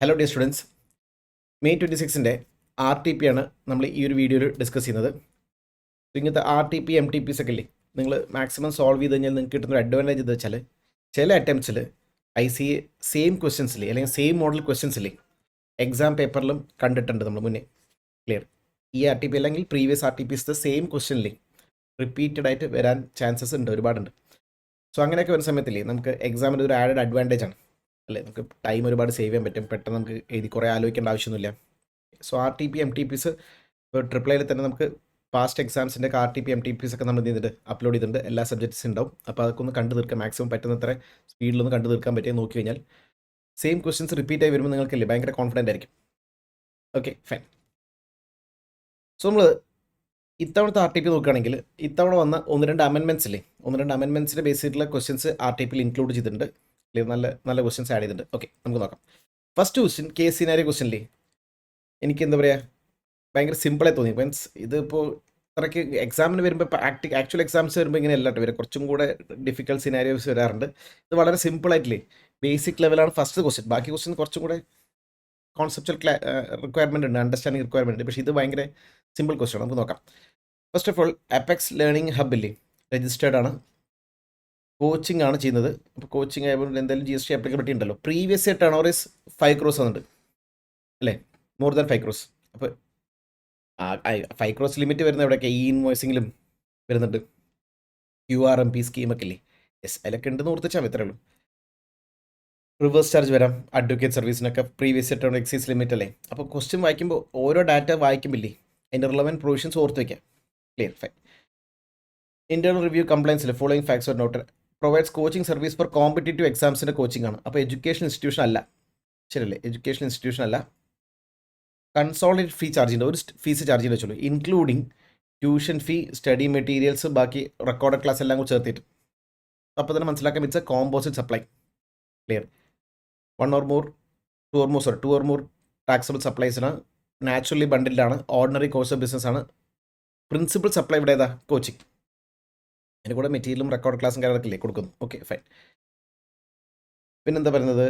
Hello dear students, May 26-ൻ്റെ RTP ആണ് നമ്മൾ ഈ ഒരു വീഡിയോയിൽ ഡിസ്കസ് ചെയ്യുന്നത്. ഇങ്ങനത്തെ RTP MTPs ഒക്കെ ഇല്ലേ, നിങ്ങൾ മാക്സിമം സോൾവ് ചെയ്ത് കഴിഞ്ഞാൽ നിങ്ങൾക്ക് കിട്ടുന്ന ഒരു അഡ്വാൻറ്റേജ് എന്താ വെച്ചാൽ ചില അറ്റംപ്റ്റ്സിൽ ICA സെയിം ക്വസ്റ്റ്യൻസില്ലേ അല്ലെങ്കിൽ സെയിം മോഡൽ ക്വസ്റ്റ്യൻസില്ലേ എക്സാം പേപ്പറിലും കണ്ടിട്ടുണ്ട് നമ്മൾ മുന്നേ. ക്ലിയർ? ഈ RTP അല്ലെങ്കിൽ പ്രീവിയസ് RTPs സെയിം ക്വസ്റ്റ്യനില്ലേ റിപ്പീറ്റഡ് ആയിട്ട് വരാൻ ചാൻസസ് ഉണ്ട്, ഒരുപാടുണ്ട്. സോ അങ്ങനെയൊക്കെ വരുന്ന സമയത്തില്ലേ നമുക്ക് എക്സാമിൻ്റെ ഒരു ആഡഡ് അഡ്വാൻറ്റേജ് ആണ് അല്ലേ. നമുക്ക് ടൈം ഒരുപാട് സേവ് ചെയ്യാൻ പറ്റും, പെട്ടെന്ന് നമുക്ക് എഴുതി കുറേ ആലോചിക്കേണ്ട ആവശ്യമൊന്നുമില്ല. സോ RTP MTPs ഇപ്പോൾ ട്രിപ്പിൾ ഐയിൽ തന്നെ നമുക്ക് പാസ്റ്റ് എക്സാംസിൻ്റെ RTP MTPs ഒക്കെ നമ്മൾ ചെയ്തിട്ട് അപ്ലോഡ് ചെയ്തിട്ടുണ്ട്. എല്ലാ സബ്ജക്ട്സ് ഉണ്ടാവും. അപ്പോൾ അതൊക്കെ ഒന്ന് കണ്ടു തീർക്കാം, മാക്സിമം പറ്റുന്നത്ര സ്പീഡിലൊന്ന് കണ്ടു തീർക്കാൻ പറ്റിയ നോക്കി കഴിഞ്ഞാൽ സെയിം ക്വസ്റ്റ്യൻസ് റിപ്പീറ്റ് ആയി വരുമ്പോൾ നിങ്ങൾക്കല്ലേ ഭയങ്കര കോൺഫിഡൻ്റ് ആയിരിക്കും. Okay, fine. സോ നമ്മൾ ഇത്തവണത്തെ RTP നോക്കുകയാണെങ്കിൽ ഇത്തവണ വന്ന ഒന്ന് രണ്ട് അമെൻമെൻറ്റ്സിൻ്റെ ബേസ് ചെയ്തിട്ടുള്ള ക്വസ്റ്റ്യൻസ് RTPയിൽ ഇൻക്ലൂഡ് ചെയ്തിട്ടുണ്ട്. നല്ല നല്ല ക്വസ്റ്റ്യൻസ് ആഡ് ചെയ്തിട്ടുണ്ട്. ഓക്കെ, നമുക്ക് നോക്കാം. ഫസ്റ്റ് ക്വസ്റ്റ്യൻ കേസ് സിനാരിയോ ക്വസ്റ്റ്യനില്ലേ, എനിക്ക് എന്താ പറയുക ഭയങ്കര സിമ്പിളായി തോന്നി. മീൻസ് ഇതിപ്പോൾ അത്രയ്ക്ക് എക്സാമിന് വരുമ്പോൾ ഇപ്പോൾ ആക്ച്വൽ എക്സാംസ് വരുമ്പോൾ ഇങ്ങനെ അല്ലാട്ട് വരും, കുറച്ചും കൂടെ ഡിഫിക്കൽട്ട് സിനാരിയോസ് വരാറുണ്ട്. ഇത് വളരെ സിമ്പിളായിട്ടില്ലേ ബേസിക് ലെവലാണ് ഫസ്റ്റ് ക്വസ്റ്റ്യൻ. ബാക്കി ക്വസ്റ്റ്യൻ കുറച്ചും കൂടെ കോൺസെപ്ച്വൽ റിക്വയർമെൻ്റ് ഉണ്ട്, അണ്ടർസ്റ്റാൻഡിങ് റിക്വയർമെൻറ്റ് ഉണ്ട്. പക്ഷേ ഇത് ഭയങ്കര സിമ്പിൾ ക്വസ്റ്റ്യൻ. നമുക്ക് നോക്കാം. First of all Apex learning ഹബില്ലേ രജിസ്റ്റേർഡ് ആണ്, കോച്ചിങ് ആണ് ചെയ്യുന്നത്. അപ്പോൾ കോച്ചിങ് ആയതുകൊണ്ട് എന്തായാലും GST ആപ്ലിക്കബിലിറ്റി ഉണ്ടല്ലോ. Previous year turnover is 5 crores വന്നിട്ടുണ്ട് അല്ലേ, മോർ ദാൻ 5 crores. അപ്പോൾ 5 crores ലിമിറ്റ് വരുന്ന എവിടെയൊക്കെ ഈ ഇൻവോയ്സിങ്ങിലും വരുന്നുണ്ട്. QRMP സ്കീമൊക്കെ ഇല്ലേ, യെസ് അതിലൊക്കെ ഉണ്ടെന്ന് ഓർത്തിച്ചാൽ ഇത്രയേ ഉള്ളൂ. റിവേഴ്സ് ചാർജ് വരാം അഡ്വക്കേറ്റ് സർവീസിനൊക്കെ, previous year turn exceeds limit അല്ലേ. അപ്പോൾ ക്വസ്റ്റ്യൻ വായിക്കുമ്പോൾ ഓരോ ഡാറ്റ വായിക്കുമ്പില്ലേ അതിൻ്റെ റിലവൻറ്റ് പ്രൊവിഷൻസ് ഓർത്ത് വയ്ക്കാം. ക്ലിയർ? ഫൈൻ. ഇന്റേണൽ റിവ്യൂ കംപ്ലൈൻസിൽ following facts or not provides coaching service for competitive എക്സാംസിൻ്റെ കോച്ചിങ് ആണ്. അപ്പോൾ എഡ്യൂക്കേഷൻ ഇൻസ്റ്റിറ്റ്യൂഷൻ അല്ല, ശരിയല്ലേ, എഡ്യൂക്കേഷൻ ഇൻസ്റ്റിറ്റ്യൂഷൻ അല്ല. കൺസോളിഡേറ്റ് ഫീ ചാർജ് ചെയ്യുന്നുണ്ട്, ഒരു ഫീസ് ചാർജ് ചെയ്ത് വെച്ചോളൂ, including tuition fee, study materials, ബാക്കി റെക്കോർഡഡ് ക്ലാസ് എല്ലാം കൂടി ചേർത്തിട്ട്. അപ്പോൾ തന്നെ മനസ്സിലാക്കാം it's a composite supply. Clear? 2 or more taxable സപ്ലൈസിന് നാച്ചുറലി ബണ്ടിൽഡാണ്, ഓർഡിനറി കോഴ്സ് ഓഫ് ബിസിനസ് ആണ്. പ്രിൻസിപ്പൽ സപ്ലൈ ഇവിടെ ഏതാ, കോച്ചിങ്. അതിൻ്റെ കൂടെ മെറ്റീരിയലും റെക്കോർഡ് ക്ലാസ്സും കാര്യങ്ങളൊക്കെ ഇല്ലേ കൊടുക്കുന്നു. Okay, fine. പിന്നെന്താ പറയുന്നത്,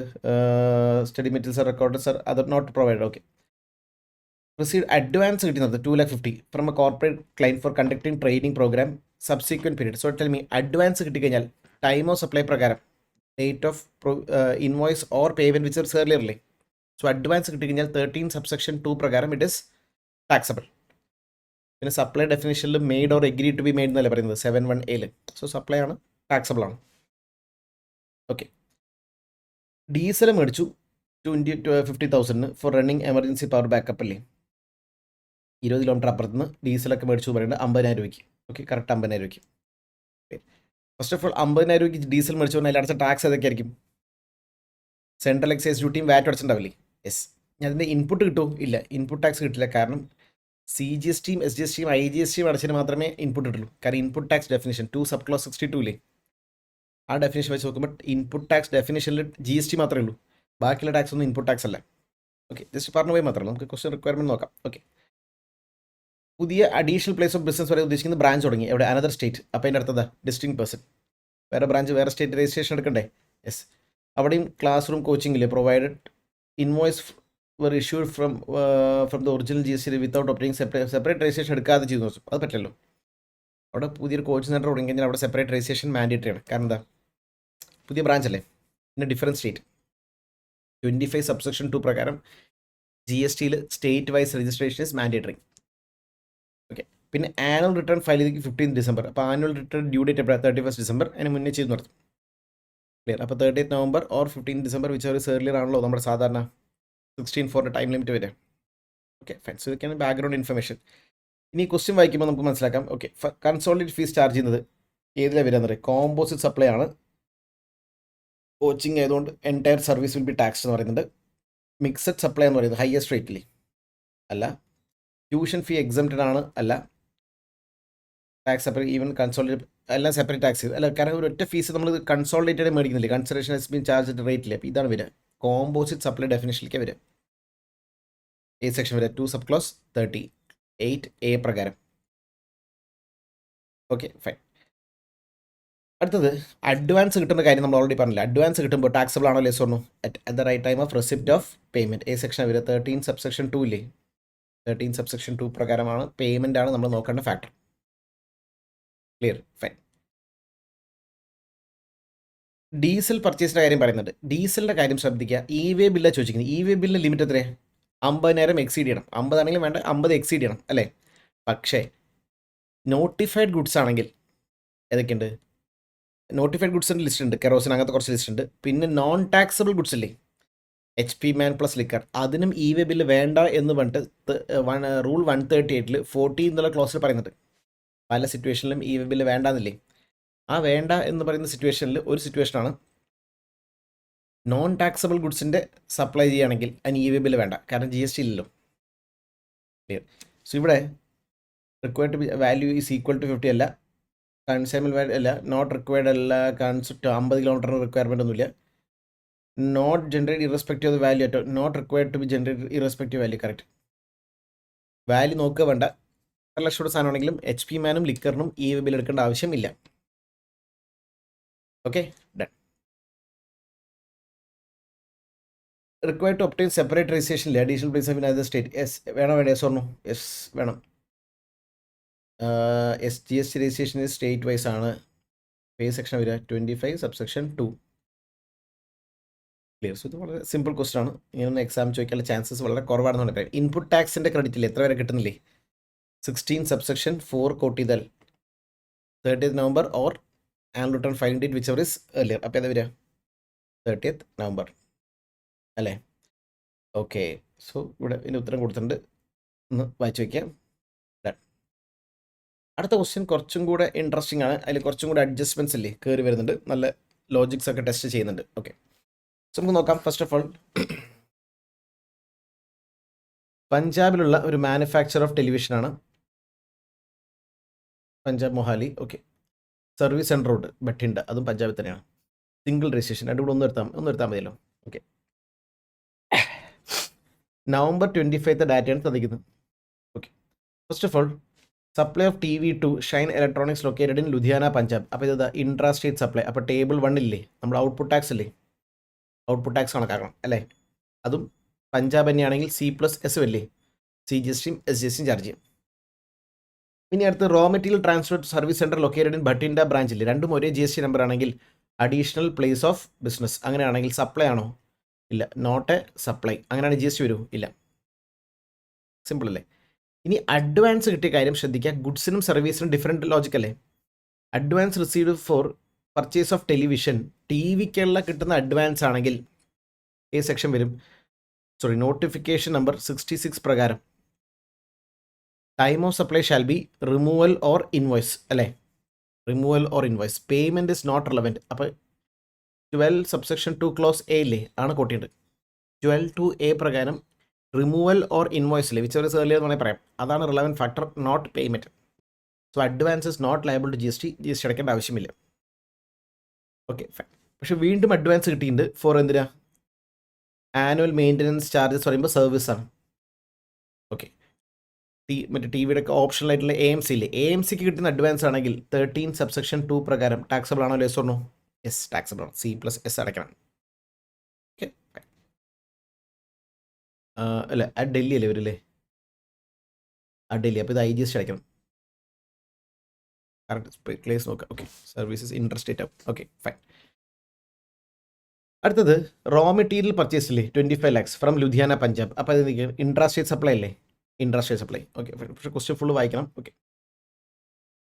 study materials record sir other not provide. Okay, receive advance കിട്ടുന്നത് 2,50,000 from a corporate client for conducting training program subsequent period. So tell me advance കിട്ടിക്കഴിഞ്ഞാൽ ടൈം ഓഫ് സപ്ലൈ പ്രകാരം date of invoice or payment which is earlier അല്ലേ. So advance കിട്ടിക്കഴിഞ്ഞാൽ 13 subsection 2 പ്രകാരം it is taxable. പിന്നെ supply ഡെഫിനേഷനിൽ made or agree to be made എന്നല്ലേ പറയുന്നത് 7(1)(a). So supply ആണ്, ടാക്സബിൾ ആണ്. ഓക്കെ, ഡീസൽ മേടിച്ചു 50,000 for running emergency power backup അല്ലേ. 20 കിലോമീറ്റർ അപ്പുറത്തുനിന്ന് ഡീസലൊക്കെ മേടിച്ചു പറയുന്നത് 50,000 രൂപയ്ക്ക്. ഓക്കെ, കറക്റ്റ് 50,000 രൂപയ്ക്ക്. ഫസ്റ്റ് ഓഫ് ഓൾ 50,000 രൂപയ്ക്ക് ഡീസൽ മേടിച്ചു പറഞ്ഞാൽ അതിൽ അടച്ച ടാക്സ് ഏതൊക്കെ ആയിരിക്കും? സെൻട്രൽ എക്സൈസ് ഡ്യൂട്ടിയും വാറ്റ് അടച്ചിട്ടുണ്ടാവില്ലേ. യെസ്. ഞാൻ അതിൻ്റെ ഇൻപുട്ട് കിട്ടുമോ? ഇല്ല, ഇൻപുട്ട് ടാക്സ് കിട്ടില്ല. കാരണം CGSTയും SGSTയും IGSTയും അടച്ചിട്ട് മാത്രമേ ഇൻപുട്ട് കിട്ടുള്ളൂ. കാരണം ഇൻപുട്ട് ടാക്സ് ഡെഫിനേഷൻ 2 subclause 62 ഇല്ലേ, ആ ഡെഫിനേഷൻ വെച്ച് നോക്കുമ്പോൾ ഇൻപുട്ട് ടാക്സ് ഡെഫിനേഷനിൽ GST മാത്രമേ ഉള്ളൂ, ബാക്കിയുള്ള ടാക്സ് ഒന്നും ഇൻപുട്ട് ടാക്സ് അല്ല. ഓക്കെ, ജസ്റ്റ് പറഞ്ഞു പോയി മാത്രമേ. നമുക്ക് ക്വസ്റ്റ്യൻ റിക്വയർമെൻറ്റ് നോക്കാം. ഓക്കെ, പുതിയ അഡീഷണൽ പ്ലേസ് ഓഫ് ബിസിനസ് വരെ ഉദ്ദേശിക്കുന്ന ബ്രാഞ്ച് തുടങ്ങി എവിടെ, അനദർ സ്റ്റേറ്റ്. അപ്പോൾ അതിൻ്റെ അടുത്തതാ ഡിസ്ട്രിക്ട് പേഴ്സൺ, വേറെ ബ്രാഞ്ച് വേറെ സ്റ്റേറ്റ് രജിസ്ട്രേഷൻ എടുക്കണ്ടേ. യെസ്. അവിടെയും ക്ലാസ് റൂം കോച്ചിങ് ഇല്ലേ, provided invoice were issued from the original GST without obtaining separate registration എടുക്കാതെ ചെയ്തു നോക്കും. അത് പറ്റില്ലല്ലോ. അവിടെ പുതിയൊരു കോച്ചിങ് സെൻറ്റർ തുടങ്ങി കഴിഞ്ഞാൽ അവിടെ സെപ്പറേറ്റ് രജിസ്ട്രേഷൻ മാൻഡേറ്ററി ആണ്. കാരണം എന്താ, പുതിയ ബ്രാഞ്ച് അല്ലേ, പിന്നെ ഡിഫറൻറ്റ് സ്റ്റേറ്റ്. 25 subsection 2 പ്രകാരം GSTയിൽ state wise registration is mandatory. Okay, പിന്നെ ആനുവൽ റിട്ടേൺ ഫയൽ ചെയ്തേക്ക് 15 December. അപ്പോൾ ആനുവൽ റിട്ടേൺ ഡ്യൂ ഡേറ്റ് എപ്പോഴാണ് 31 December. അതിന് മുന്നേ ചെയ്ത് നടത്തും. ക്ലിയർ? അപ്പോൾ 30th November or 15 December which ഒരു ഏർലിയർ ആണല്ലോ നമ്മുടെ സാധാരണ 16 ടൈം ലിമിറ്റ് വരെ. Okay, fine. സോ ഇതൊക്കെയാണ് ബാക്ക്ഗ്രൗണ്ട് ഇൻഫർമേഷൻ. ഇനി ക്വസ്റ്റ്യൻ വായിക്കുമ്പോൾ നമുക്ക് മനസ്സിലാക്കാം. ഓക്കെ, കൺസോളിഡേറ്റ് ഫീസ് ചാർജ് ചെയ്യുന്നത് ഏതിലാണ് വരിക എന്ന് പറയും, കോമ്പോസിറ്റ് സപ്ലൈ ആണ്. കോച്ചിങ് ആയതുകൊണ്ട് entire service will be tax എന്ന് പറയുന്നുണ്ട്. മിക്സഡ് സപ്ലൈ എന്ന് പറയുന്നത് ഹയസ്റ്റ് റേറ്റിൽ അല്ല. ട്യൂഷൻ ഫീ എക്സംപ്റ്റഡ് ആണ്, അല്ല. ടാക്സ് സെപ്പറേറ്റ്, ഈവൻ കൺസോളിഡേറ്റ് എല്ലാം സെപ്പറേറ്റ് ടാക്സ് അല്ല. കാരണം ഒരു ഒറ്റ ഫീസ് നമ്മൾ കൺസോളിഡേറ്റഡ് മേടിക്കുന്നില്ലേ, കൺസിഡറേഷൻ ഹസ് ബീൻ ചാർജ് റേറ്റിൽ. അപ്പോൾ ഇതാണ് വരിക, കോമ്പോസിറ്റ് സപ്ലൈ ഡെഫിനേഷനിലേക്ക് വരിക. A സെക്ഷൻ വരെ 2 subclause 38A പ്രകാരം. Okay, fine. അടുത്തത് അഡ്വാൻസ് കിട്ടുന്ന കാര്യം നമ്മൾ ഓൾറെഡി പറഞ്ഞില്ല. അഡ്വാൻസ് കിട്ടുമ്പോൾ ടാക്സബിൾ ആണോ ലെസ് ഓർണോ at the right time of receipt of payment. A section വരിക 13 സബ്സെക്ഷൻ 2 ഇല്ലേ, 13 സബ്സെക്ഷൻ 2 പ്രകാരമാണ് പേയ്മെൻ്റ് ആണ് നമ്മൾ നോക്കേണ്ട ഫാക്ടർ. Clear, fine. ഡീസൽ പർച്ചേസിൻ്റെ കാര്യം പറയുന്നുണ്ട്. ഡീസലിൻ്റെ കാര്യം ശ്രദ്ധിക്കുക. ഇ വേ ബില്ലാണ് ചോദിച്ചിരിക്കുന്നത്. ഇ വേ ബില്ലിൻ്റെ ലിമിറ്റ് എത്രയാണ്? 50,000 എക്സീഡ് ചെയ്യണം. 50 ആണെങ്കിലും വേണ്ട, 50 എക്സീഡ് ചെയ്യണം അല്ലേ. പക്ഷേ നോട്ടിഫൈഡ് ഗുഡ്സ് ആണെങ്കിൽ ഏതൊക്കെയുണ്ട്? നോട്ടിഫൈഡ് ഗുഡ്സിൻ്റെ ലിസ്റ്റ് ഉണ്ട്, കെറോസിൻ അങ്ങനത്തെ കുറച്ച് ലിസ്റ്റ് ഉണ്ട്. പിന്നെ നോൺ ടാക്സബിൾ ഗുഡ്സ് ഇല്ലേ, HP മാൻ പ്ലസ് ലിക്കർ, അതിനും ഇ വേ ബില്ല് വേണ്ട എന്ന് പറഞ്ഞിട്ട് റൂൾ 138 40 എന്നുള്ള ക്ലോസിൽ പറയുന്നുണ്ട്. പല സിറ്റുവേഷനിലും ഇ വേ ബില്ല് വേണ്ടാന്നില്ലേ. ആ വേണ്ട എന്ന് പറയുന്ന സിറ്റുവേഷനിൽ ഒരു സിറ്റുവേഷനാണ് നോൺ ടാക്സബിൾ ഗുഡ്സിൻ്റെ സപ്ലൈ ചെയ്യുകയാണെങ്കിൽ അതിന് ഇ വേ ബില്ല് വേണ്ട, കാരണം GST ഇല്ലല്ലോ. ക്ലിയർ. സോ ഇവിടെ required value is equal to 50 അല്ല, കൺസ്യൂമർ വാല്യൂ അല്ല, നോട്ട് റിക്വയർഡ് അല്ല, കൺസെപ്റ്റ് 50 കിലോമീറ്ററിന് റിക്വയർമെൻ്റ് ഒന്നുമില്ല. Note generate irrespective of value അറ്റോ, note required to be generate irrespective value. Correct. Value നോക്കുക വേണ്ട. 1 ലക്ഷം സാധനമാണെങ്കിലും HP മാനും ലിക്കറിനും ഇ വേ ബില്ല് എടുക്കേണ്ട ആവശ്യമില്ല. Okay, done. Required to obtain separate registration ഇല്ല, additional place of other state. Yes വേണോ വേണ്ട, യെസ് ഓർണോ? യെസ് വേണം. GST രജിസ്ട്രേഷൻ സ്റ്റേറ്റ് വൈസ് ആണ്. പേ സെക്ഷൻ വരിക 25 സബ്സെക്ഷൻ 2. ക്ലിയർ. സോ ഇത് വളരെ സിമ്പിൾ ക്വസ്റ്റൻ ആണ്. ഇങ്ങനെ എക്സാം ചോദിക്കാനുള്ള ചാൻസസ് വളരെ കുറവാണെന്ന് പറയാം. ഇൻപുട്ട് ടാക്സിൻ്റെ ക്രെഡിറ്റിൽ എത്ര വരെ കിട്ടുന്നില്ലേ? 16 സബ്സെക്ഷൻ 4 കോട്ട് ചെയ്താൽ 30th November or and return filing date which ever is earlier. അപ്പോൾ ഏതാ വരിക? 30th നവംബർ അല്ലേ. ഓക്കെ. സോ ഇവിടെ ഇതിൻ്റെ ഉത്തരം കൊടുത്തിട്ടുണ്ട്, ഒന്ന് വായിച്ചു വയ്ക്കാം. ഡൺ. അടുത്ത ക്വസ്റ്റ്യൻ കുറച്ചും കൂടെ ഇൻട്രസ്റ്റിംഗ് ആണ്. അതിൽ കുറച്ചും കൂടെ അഡ്ജസ്റ്റ്മെൻറ്റ്സ് ഇല്ലേ കയറി വരുന്നുണ്ട്, നല്ല ലോജിക്സ് ഒക്കെ ടെസ്റ്റ് ചെയ്യുന്നുണ്ട്. ഓക്കെ, സോ നമുക്ക് നോക്കാം. ഫസ്റ്റ് ഓഫ് ഓൾ, പഞ്ചാബിലുള്ള ഒരു മാനുഫാക്ചർ ഓഫ് ടെലിവിഷനാണ് Punjab Mohali. Okay. Service centre road Bathinda, അതും പഞ്ചാബിൽ തന്നെയാണ്. സിംഗിൾ രജിസ്ട്രേഷൻ, രണ്ടും കൂടെ ഒന്ന് എടുത്താൽ മതിയല്ലോ. ഓക്കെ. നവംബർ 25 ഡാറ്റയാണ് തന്നിരിക്കുന്നത്. Okay. First of all, supply of TV to Shine electronics located in Ludhiana Punjab. അപ്പോൾ ഇത് ഇൻട്രാ സ്റ്റേറ്റ് സപ്ലൈ. അപ്പോൾ ടേബിൾ 1 ഇല്ലേ, നമ്മൾ ഔട്ട്പുട്ട് ടാക്സ് ഇല്ലേ, ഔട്ട്പുട്ട് ടാക്സ് കണക്കാക്കണം അല്ലേ. അതും പഞ്ചാബ് തന്നെയാണെങ്കിൽ C+S അല്ലേ, CGSTയും SGSTയും ചാർജ് ചെയ്യും. ഇനി അടുത്ത് raw material transfer service centre located in Bathinda branch ഇല്ലേ, രണ്ടും ഒരേ GST നമ്പർ ആണെങ്കിൽ അഡീഷണൽ പ്ലേസ് ഓഫ് ബിസിനസ്. അങ്ങനെയാണെങ്കിൽ സപ്ലൈ ആണോ? ഇല്ല, നോട്ട് എ സപ്ലൈ. അങ്ങനെയാണ് GST വരൂ? ഇല്ല. സിമ്പിൾ അല്ലേ. ഇനി അഡ്വാൻസ് കിട്ടിയ കാര്യം ശ്രദ്ധിക്കുക. ഗുഡ്സിനും സർവീസിനും ഡിഫറെൻറ്റ് ലോജിക്കല്ലേ. Advance received for purchase of television, TVക്കുള്ള കിട്ടുന്ന അഡ്വാൻസ് ആണെങ്കിൽ ഏ സെക്ഷൻ വരും? നോട്ടിഫിക്കേഷൻ നമ്പർ 66 പ്രകാരം time of supply shall be removal or invoice അല്ലേ. Removal or invoice. Payment is not relevant. അപ്പോൾ 12 സബ്സെക്ഷൻ 2 ക്ലോസ് എ ഇല്ലേ ആണ് കോട്ടിയുണ്ട്. 12(2)A പ്രകാരം റിമൂവൽ ഓർ ഇൻവോയ്സ് ഇല്ലേ, വിച്ച് എവർ ഇസ് ഏർലിയർ എന്ന് വേണമെങ്കിൽ പറയാം, അതാണ് relevant factor, not payment. So advance is not liable to GST അടയ്ക്കേണ്ട ആവശ്യമില്ല. Okay, fine. പക്ഷെ വീണ്ടും അഡ്വാൻസ് കിട്ടിയിട്ടുണ്ട് ഫോർ എന്തിനാ? ആനുവൽ മെയിൻ്റനൻസ് ചാർജസ് പറയുമ്പോൾ സർവീസാണ്. ഓക്കെ. മറ്റേ TVയുടെ ഒക്കെ ഓപ്ഷണൽ ആയിട്ടുള്ള AMC ഇല്ലേ, AMCക്ക് കിട്ടുന്ന അഡ്വാൻസ് ആണെങ്കിൽ 13 സബ്സെക്ഷൻ 2 പ്രകാരം ടാക്സബിൾ ആണോ ലെസ് ഓർണോ? യെസ്, ടാക്സബിൾ ആണ്. C+S അടയ്ക്കണം. ഓക്കെ, അല്ല ഡൽഹി അല്ലേ വരില്ലേ? ഡൽഹി. അപ്പോൾ ഇത് IGST അടയ്ക്കണം. കറക്റ്റ് പ്ലേസ് നോക്കാം. ഓക്കെ, സർവീസസ് ഇൻട്രസ്റ്റേറ്റ് ആവും. Okay, fine. അടുത്തത് റോ മെറ്റീരിയൽ പർച്ചേസ് ഇല്ലേ 25 lakhs ഫ്രം ലുധിയാന പഞ്ചാബ്. അപ്പോൾ അത് ഇൻട്രാസ്റ്റേറ്റ് സപ്ലൈ അല്ലേ, ഇൻട്രാസ്റ്റേറ്റ് സപ്ലൈ. ഓക്കെ, പക്ഷേ ക്വസ്റ്റ്യൻ ഫുള്ള് വായിക്കണം. ഓക്കെ.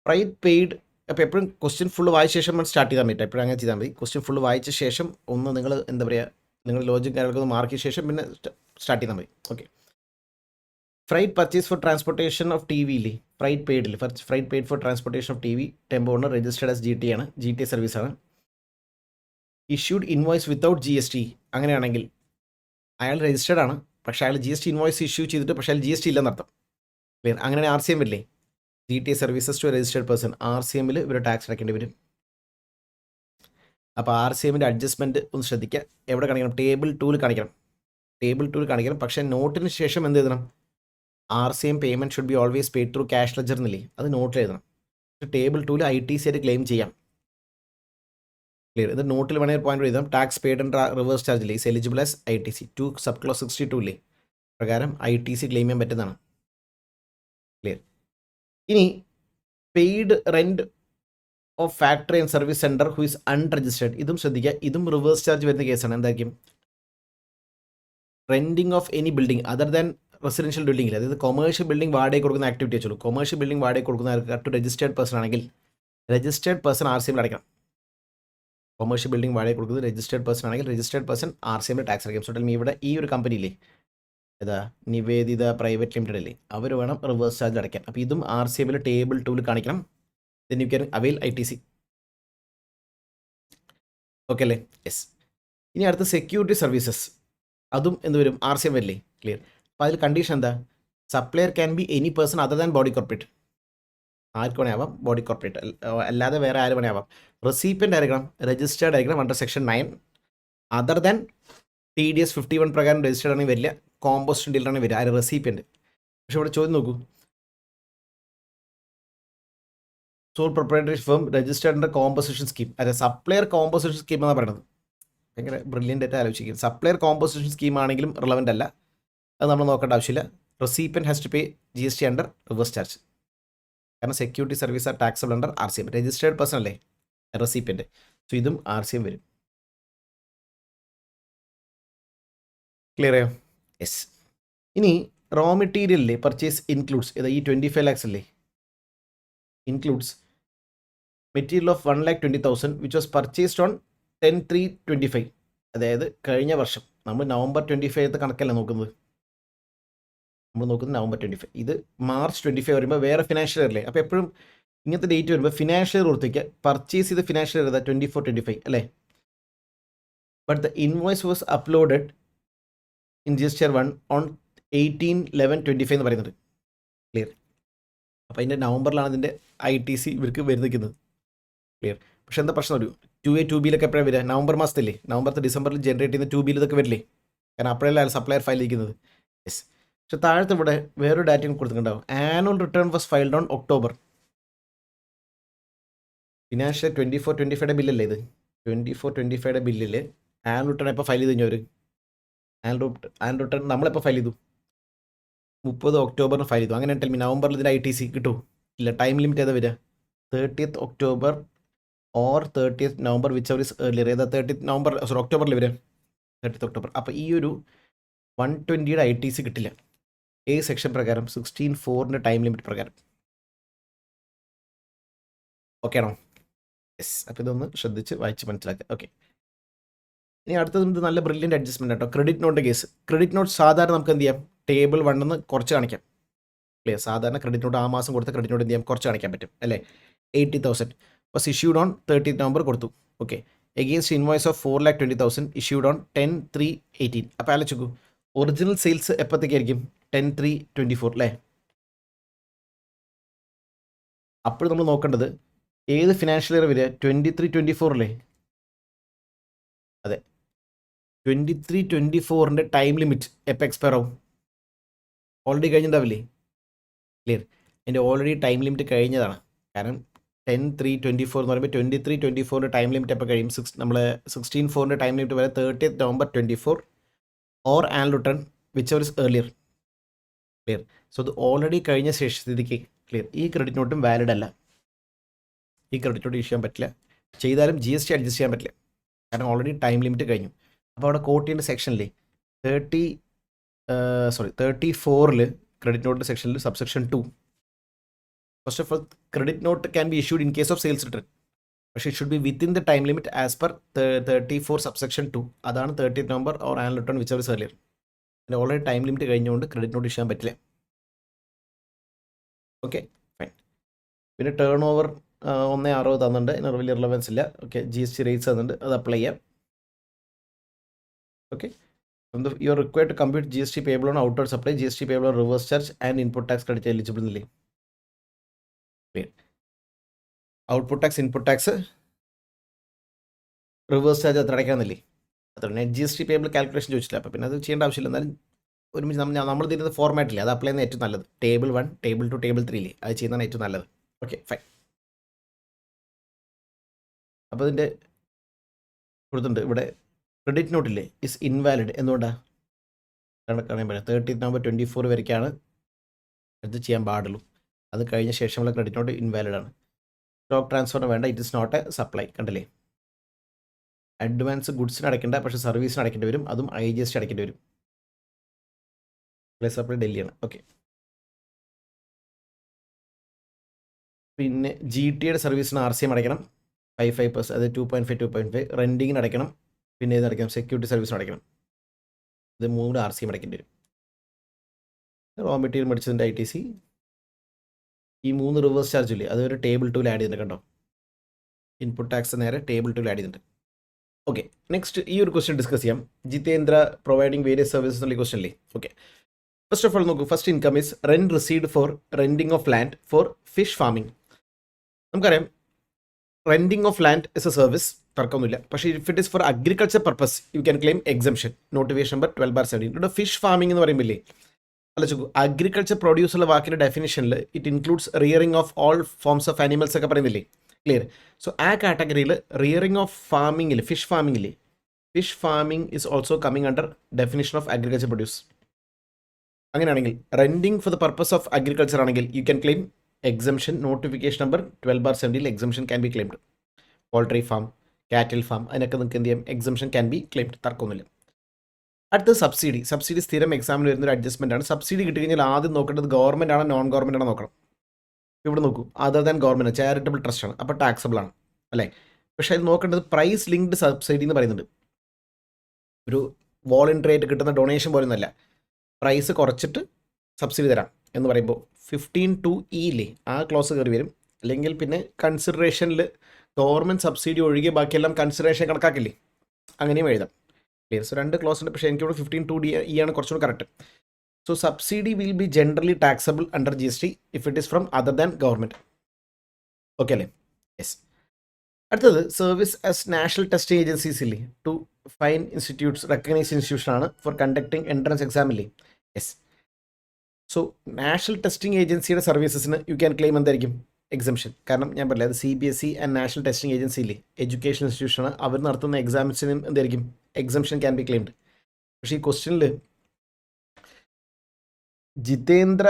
Freight paid. അപ്പോൾ എപ്പോഴും ക്വസ്റ്റ്യൻ ഫുള്ള് വായിച്ച ശേഷം സ്റ്റാർട്ട് ചെയ്താൽ പറ്റും. എപ്പോഴും അങ്ങനെ ചെയ്താൽ മതി. ക്വസ്റ്റ്യൻ ഫുള്ള് വായിച്ച ശേഷം ഒന്ന് നിങ്ങൾ എന്താ പറയുക, നിങ്ങൾ ലോജിക് കാര്യങ്ങളൊക്കെ ഒന്ന് മാർക്ക് ചെയ്ത ശേഷം പിന്നെ സ്റ്റാർട്ട് ചെയ്താൽ മതി. Okay. Freight purchase for transportation of TV ഇല്ലേ, ഫ്രൈറ്റ് പെയ്ഡ് ഇല്ലേ, freight paid for transportation of TV tempo owner registered as GT ആണ്, GTA സർവീസാണ്. Issued invoice without GST. അങ്ങനെയാണെങ്കിൽ അയാൾ രജിസ്റ്റേർഡ് ആണ്, പക്ഷേ അയാൾ GST ഇൻവോയ്സ് ഇഷ്യൂ ചെയ്തിട്ട് പക്ഷേ അയാൾ GST ഇല്ലെന്നർത്ഥം. ക്ലിയർ. അങ്ങനെയാണ് RCM വരില്ലേ, GTA services to registered person. RCMൽ ഇവർ ടാക്സ് അടയ്ക്കേണ്ടി വരും. അപ്പോൾ RCMൻ്റെ അഡ്ജസ്റ്റ്മെൻറ്റ് ഒന്ന് ശ്രദ്ധിക്കുക. എവിടെ കാണിക്കണം? ടേബിൾ 2 കാണിക്കണം. ടേബിൾ 2 കാണിക്കണം. പക്ഷേ നോട്ടിന് ശേഷം എന്ത് എഴുതണം? RCM payment should be always paid through cash ledger എന്നില്ലേ, അത് നോട്ടിൽ എഴുതണം. ടേബിൾ 2 ITC ആയിട്ട് ക്ലെയിം ചെയ്യാം. ക്ലിയർ. ഇത് നോട്ടിൽ വേണമെങ്കിൽ പോയിന്റ് എഴുതാം. Tax paid and reverse charge ഇല്ലേ, is eligible as ITC 2 sub clause 62 ഇല്ലേ, പ്രകാരം ITC ക്ലെയിം ചെയ്യാൻ പറ്റുന്നതാണ്. ക്ലിയർ. ഇനി paid rent of factory and service centre who is unregistered, ഇതും ശ്രദ്ധിക്കുക, ഇതും റിവേഴ്സ് ചാർജ് വരുന്ന കേസാണ്. എന്തായിരിക്കും? Renting of any building other than residential ബിൽഡിംഗിൽ, അതായത് കൊമേഴ്ഷ്യൽ ബിൽഡിംഗ് വാടക കൊടുക്കുന്ന ആക്ടിവിറ്റി വെച്ചുള്ളൂ. കൊമേഴ്ഷ്യൽ ബിൽഡിംഗ് വാടക കൊടുക്കുന്നവർക്ക് ടു രജിസ്റ്റേർഡ് പേഴ്സൺ ആണെങ്കിൽ രജിസ്റ്റേർഡ് പേഴ്സൺ RCM അടയ്ക്കണം. കൊമേഴ്ഷ്യൽ ബിൽഡിംഗ് വാടക കൊടുക്കുന്നത് രജിസ്റ്റേർഡ് പേഴ്സൺ ആണെങ്കിൽ രജിസ്റ്റേർഡ് പേഴ്സൺ RCM ടാക്സ് അടയ്ക്കും. സോ ടെൽ മീ, ഇവിടെ ഈ ഒരു കമ്പനിയില്ലേ, ഏതാ, നിവേദിത പ്രൈവറ്റ് ലിമിറ്റഡ് അല്ലേ, അവർ വേണം റിവേഴ്സ് ചാർജ് അടയ്ക്കാൻ. അപ്പോൾ ഇതും RCM ടേബിൾ 2 കാണിക്കണം. Then you can avail ITC. Okay അല്ലേ? യെസ്. ഇനി അടുത്ത സെക്യൂരിറ്റി സർവീസസ്, അതും എന്ത് വരും? RCM വരില്ലേ? ക്ലിയർ. അപ്പോൾ അതിൽ കണ്ടീഷൻ എന്താ? Supplier can be any person other than body corporate. ആർക്ക് വേണേ ആവാം, ബോഡി കോർപ്പറേറ്റ് അല്ലാതെ വേറെ ആര് വേണേ ആവാം. റെസിപ്പിയൻ്റ് ആയിരിക്കണം, രജിസ്റ്റേർഡ് ആയിരിക്കണം under section 9, other than TDS 51 പ്രകാരം രജിസ്റ്റേർഡ് ആണെങ്കിൽ വരില്ല, കോമ്പോസിഷൻ ഡീലറാണെങ്കിൽ വരിക, ആര്? റെസിപ്പിയൻ്റ്. പക്ഷെ ഇവിടെ ചോദ്യം നോക്കൂ, sole proprietary firm registered under composition scheme, അതെ, സപ്ലയർ കോമ്പോസിഷൻ സ്കീം എന്നാണ് പറയുന്നത്. ഭയങ്കര ബ്രില്യൻ്റ് ആയിട്ട് ആലോചിക്കും. സപ്ലയർ കോമ്പോസിഷൻ സ്കീം ആണെങ്കിലും റിലവൻ്റ് അല്ല, അത് നമ്മൾ നോക്കേണ്ട ആവശ്യമില്ല. Recipient has to pay GST under reverse charge, കാരണം security service are taxable under RCM. Registered person അല്ലേ റെസിപ്പിയൻ്റ്, സോ ഇതും RCM വരും. ക്ലിയർ ആയോ? യെസ്. ഇനി റോ മെറ്റീരിയലിലെ പർച്ചേസ് ഇൻക്ലൂഡ്സ്, ഈ 25 lakhs അല്ലേ, includes material of 1,20,000 which was purchased on 10/3/25, അതായത് കഴിഞ്ഞ വർഷം. നമ്മൾ November 25 കണക്കല്ല നോക്കുന്നത്, നമ്മൾ നോക്കുന്നത് November 25. ഇത് March 25 വരുമ്പോൾ വേറെ ഫിനാൻഷ്യൽ ഇയർ അല്ലേ. അപ്പോൾ എപ്പോഴും ഇങ്ങനത്തെ ഡേറ്റ് വരുമ്പോൾ ഫിനാൻഷ്യൽ ഇയർ ഓർത്തിക്കുക, പർച്ചേസ് ചെയ്ത് ഫിനാൻഷ്യൽ ഇയർ 24/25 അല്ലേ. But the invoice was uploaded in GSTR 1 on 18/11/25 എന്ന് പറയുന്നത്. ക്ലിയർ. അപ്പോൾ അതിൻ്റെ നവംബറിലാണ് അതിൻ്റെ ITC ഇവർക്ക് വരുന്നിരിക്കുന്നത്. ക്ലിയർ. പക്ഷേ എന്താ പ്രശ്നം? ഒരു 2A 2Bയിലൊക്കെ എപ്പോഴാണ് വരിക? നവംബർ മാസത്തില്ലേ, നവംബർ ഡിസംബറിൽ ജനറേറ്റ് ചെയ്യുന്ന 2Bയിൽ ഇതൊക്കെ വരില്ലേ, കാരണം അപ്പോഴല്ലേ സപ്ലയർ ഫയൽ ഇരിക്കുന്നത്. യെസ്. പക്ഷെ താഴത്തെ ഇവിടെ വേറൊരു ഡാറ്റയും കൊടുത്തിട്ടുണ്ടാവും. Annual return was filed on October. Financial 24/25 ബില്ലല്ലേ ഇത്, 24/25 ബില്ലിൽ ആനുവൽ റിട്ടേൺ എപ്പോൾ ഫയൽ ചെയ്ത് കഴിഞ്ഞവർ? ആനുവൽ റിട്ടേൺ നമ്മളെപ്പോൾ ഫയൽ ചെയ്തു? 30 October ഫയൽ ചെയ്തു. അങ്ങനെ ടെൽ മീ, നവംബറിൽ ഇതിൻ്റെ ITC കിട്ടുമോ? ഇല്ല. ടൈം ലിമിറ്റ് ഏതാ വരിക? 30th October or 30th November, whichever is earlier. ഏതാ 30th November, സോറി ഒക്ടോബറിൽ വരിക, 30th October. അപ്പോൾ ഈ ഒരു 120യുടെ ITC കിട്ടില്ല. സെക്ഷൻ പ്രകാരം 16(4) ടൈം ലിമിറ്റ് പ്രകാരം. ഓക്കെ ആണോ? യെസ്. അപ്പോൾ ഇതൊന്ന് ശ്രദ്ധിച്ച് വായിച്ച് മനസ്സിലാക്കുക. ഓക്കെ. ഇനി അടുത്തത് ഇത് നല്ല ബ്രില്യൻ്റ് അഡ്ജസ്റ്റ്മെൻറ്റ് കേട്ടോ. Credit note case. Credit note സാധാരണ നമുക്ക് എന്ത് ചെയ്യാം? ടേബിൾ 1 കുറച്ച് കാണിക്കാം. ക്ലിയർ. സാധാരണ ക്രെഡിറ്റ് നോട്ട് ആ മാസം കൊടുത്ത ക്രെഡിറ്റ് നോട്ട് എന്ത് ചെയ്യാം? കുറച്ച് കാണിക്കാൻ പറ്റും അല്ലേ. 80,000 was issued on 30th November കൊടുത്തു. Okay. Against invoice of 4,20,000 issued on 10/3/18. അപ്പോൾ ആലോചിക്കൂ, ഒറിജിനൽ സെയിൽസ് എപ്പോഴത്തേക്കായിരിക്കും? 10/3/24 അല്ലേ. അപ്പോൾ നമ്മൾ നോക്കേണ്ടത് ഏത് ഫിനാൻഷ്യൽ ഇയർ വരിക? 23/24 അല്ലേ. അതെ, 23/24 ടൈം ലിമിറ്റ് എപ്പോൾ എക്സ്പയർ ആവും? ഓൾറെഡി കഴിഞ്ഞിട്ടുണ്ടാവില്ലേ. ക്ലിയർ. എൻ്റെ ഓൾറെഡി ടൈം ലിമിറ്റ് കഴിഞ്ഞതാണ്. കാരണം 10/3/24 എന്ന് പറയുമ്പോൾ 23/24 ടൈം ലിമിറ്റ് എപ്പോൾ കഴിയും? നമ്മൾ 16/4 ടൈം ലിമിറ്റ് വരെ 30th November 24 or annual return which our is earlier. Clear. So അത് ഓൾറെഡി കഴിഞ്ഞ സ്ഥിതിക്ക് ക്ലിയർ, ഈ ക്രെഡിറ്റ് നോട്ടും വാലിഡ് അല്ല. ഈ ക്രെഡിറ്റ് നോട്ട് ഇഷ്യൂ ചെയ്യാൻ പറ്റില്ല. ചെയ്താലും GST അഡ്ജസ്റ്റ് ചെയ്യാൻ പറ്റില്ല, കാരണം ഓൾറെഡി ടൈം ലിമിറ്റ് കഴിഞ്ഞു. അപ്പോൾ അവിടെ കോട്ട് ചെയ്യേണ്ട സെക്ഷനിൽ 34 ക്രെഡിറ്റ് നോട്ട് സെക്ഷനിൽ subsection 2, first of all credit note can be issued in case of sales return, പക്ഷേ it should be within the time limit as per 34 subsection 2. അതാണ് 30th November or annual return which ever earlier. അതിന് already time limit കഴിഞ്ഞുകൊണ്ട് credit note issue ചെയ്യാൻ പറ്റില്ല. Okay, fine. പിന്നെ turnover 1.60 തന്നിട്ടുണ്ട്, ഇതിന് വലിയ റിലവൻസ് ഇല്ല. ഓക്കെ. GST റേറ്റ്സ് തന്നിട്ടുണ്ട്, അത് അപ്ലൈ ചെയ്യാം. Okay. You are required to compute GST payable on outward supply, GST payable on reverse charge and input tax credit eligible എന്നില്ലേ. Output tax, input tax, reverse charge അത്ര അടയ്ക്കാമെന്നില്ലേ. അത്ര net GST payable calculation ചോദിച്ചില്ല. അപ്പോൾ പിന്നെ അത് ചെയ്യേണ്ട ആവശ്യമില്ല. എന്നാലും ഒരുമിച്ച് നമ്മൾ തരുന്ന ഫോർമാറ്റില്ലേ, അത് അപ്ലൈ ചെയ്യുന്ന ഏറ്റവും നല്ലത്. ടേബിൾ 1, ടേബിൾ 2, ടേബിൾ 3 ഇല്ലേ, അത് ചെയ്യുന്നതാണ് ഏറ്റവും നല്ലത്. Okay, fine. അപ്പോൾ ഇതിൻ്റെ കൊടുത്തിട്ടുണ്ട് ഇവിടെ. ക്രെഡിറ്റ് നോട്ടില്ലേ ഇസ് ഇൻവാലിഡ്. എന്തുകൊണ്ടാണ്? കാണാൻ പറ്റില്ല. 30 November 24 വരയ്ക്കാണ് ഇത് ചെയ്യാൻ പാടുള്ളൂ. അത് കഴിഞ്ഞ ശേഷമുള്ള ക്രെഡിറ്റ് നോട്ട് ഇൻവാലിഡ് ആണ്. സ്റ്റോക്ക് ട്രാൻസ്ഫറിന് വേണ്ട, it is not a supply. കണ്ടില്ലേ? അഡ്വാൻസ് ഗുഡ്സിന് അടയ്ക്കേണ്ട, പക്ഷേ സർവീസിന് അടയ്ക്കേണ്ടി വരും. അതും IGST അടയ്ക്കേണ്ടി വരും. പ്ലസ് സപ്ലൈ ഡൽഹിയാണ്. ഓക്കെ. പിന്നെ GTയുടെ സർവീസിന് RCM അടയ്ക്കണം 5%, അത് 2.5 2.5. റെൻറ്റിങ്ങിന് അടയ്ക്കണം. പിന്നെ ഇത് അടയ്ക്കണം, സെക്യൂരിറ്റി സർവീസിന് അടയ്ക്കണം. ഇത് 3 RCM അടയ്ക്കേണ്ടി വരും. റോ മെറ്റീരിയൽ മേടിച്ചതിൻ്റെ ITC. ഈ 3 റിവേഴ്സ് ചാർജ് ഇല്ലേ, അത് ഒരു ടേബിൾ 2 ആഡ് ചെയ്തിട്ടുണ്ട്. കണ്ടോ? ഇൻപുട്ട് ടാക്സ് നേരെ ടേബിൾ 2 ആഡ് ചെയ്തിട്ടുണ്ട്. ഓക്കെ, നെക്സ്റ്റ് ഈ ഒരു ക്വസ്റ്റ്യൻ ഡിസ്കസ് ചെയ്യാം. ജിതേന്ദ്ര പ്രൊവൈഡിങ് വേരിയസ് സർവീസസ് എന്നുള്ള ക്വസ്റ്റ്യൻ അല്ലേ? ഓക്കെ, ഫസ്റ്റ് ഓഫ് ഓൾ നോക്കൂ. First income is rent received for renting of land for fish farming. നമുക്കറിയാം renting of land is a service, തർക്കമൊന്നുമില്ല. പക്ഷേ if it is for agriculture purpose you can claim exemption. Notification number 12/17. ഇവിടെ fish farming എന്ന് പറയുമ്പോൾ അല്ല ചോക്കു, agriculture produce ഉള്ള വാക്കിൻ്റെ ഡെഫിനിഷനിൽ it includes rearing of all forms of animals ഒക്കെ പറയുന്നില്ലേ? ക്ലിയർ? സോ ആ കാറ്റഗറിയിൽ റിയറിംഗ് ഓഫ് ഫാമിംഗിൽ ഫിഷ് ഫാമിംഗില്ലേ, fish farming is also coming under definition of agriculture produce. അങ്ങനെയാണെങ്കിൽ renting for the purpose of agriculture ആണെങ്കിൽ you can claim exemption. Notification number 12/17 exemption can be claimed. Poultry farm, cattle farm, അതിനൊക്കെ നിങ്ങൾക്ക് എന്ത് ചെയ്യാം, exemption can be claimed, തർക്കമൊന്നുമില്ല. അടുത്തത് subsidy. Subsidy സ്ഥിരം എക്സാമിന് വരുന്നൊരു അഡ്ജസ്റ്റ്മെൻ്റ് ആണ്. സബ്സിഡി കിട്ടി കഴിഞ്ഞാൽ ആദ്യം നോക്കേണ്ടത് ഗവൺമെൻറ് ആണോ നോൺ ഗവൺമെൻറ് ആണോ നോക്കണം. ഇവിടെ നോക്കൂ, other than government charitable trust ആണ്, അപ്പോൾ ടാക്സബിൾ ആണ് അല്ലേ? പക്ഷേ അത് നോക്കേണ്ടത് പ്രൈസ് ലിങ്ക്ഡ് സബ്സിഡി എന്ന് പറയുന്നുണ്ട്. ഒരു വോളണ്ടറി ആയിട്ട് കിട്ടുന്ന ഡൊണേഷൻ പോലെ ഒന്നല്ല. പ്രൈസ് കുറച്ചിട്ട് സബ്സിഡി തരാം എന്ന് പറയുമ്പോൾ 15(2)E ഇല്ലേ, ആ ക്ലോസ് കയറി വരും. അല്ലെങ്കിൽ പിന്നെ കൺസിഡറേഷനിൽ ഗവൺമെൻറ് സബ്സിഡി ഒഴികെ ബാക്കിയെല്ലാം കൺസിഡറേഷൻ കണക്കാക്കില്ലേ, അങ്ങനെയും എഴുതാം. ക്ലിയർ? സോ 2 ക്ലോസ് ഉണ്ട്, പക്ഷേ എനിക്കിവിടെ 15(2)E ആണ് കുറച്ചുകൂടി correct. So subsidy will be generally taxable under GST if it is from other than government. Okay അല്ലേ? യെസ്. അടുത്തത് service as national testing agencies ഇല്ലേ, to fine institutes recognised institution ആണ് for conducting entrance exam ഇല്ലേ? Yes. So national testing ഏജൻസിയുടെ സർവീസസിന് you can claim എന്തായിരിക്കും, exemption. കാരണം ഞാൻ പറഞ്ഞില്ല, അത് CBSE and national testing agency ഇല്ലേ, എഡ്യൂക്കേഷൻ ഇൻസ്റ്റിറ്റ്യൂഷനാണ്. അവർ നടത്തുന്ന എക്സാംസിനും എന്തായിരിക്കും, എക്സംഷൻ ക്യാൻ ബി ക്ലെയിംഡ്. പക്ഷേ ഈ ക്വസ്റ്റ്യനിൽ ജിതേന്ദ്ര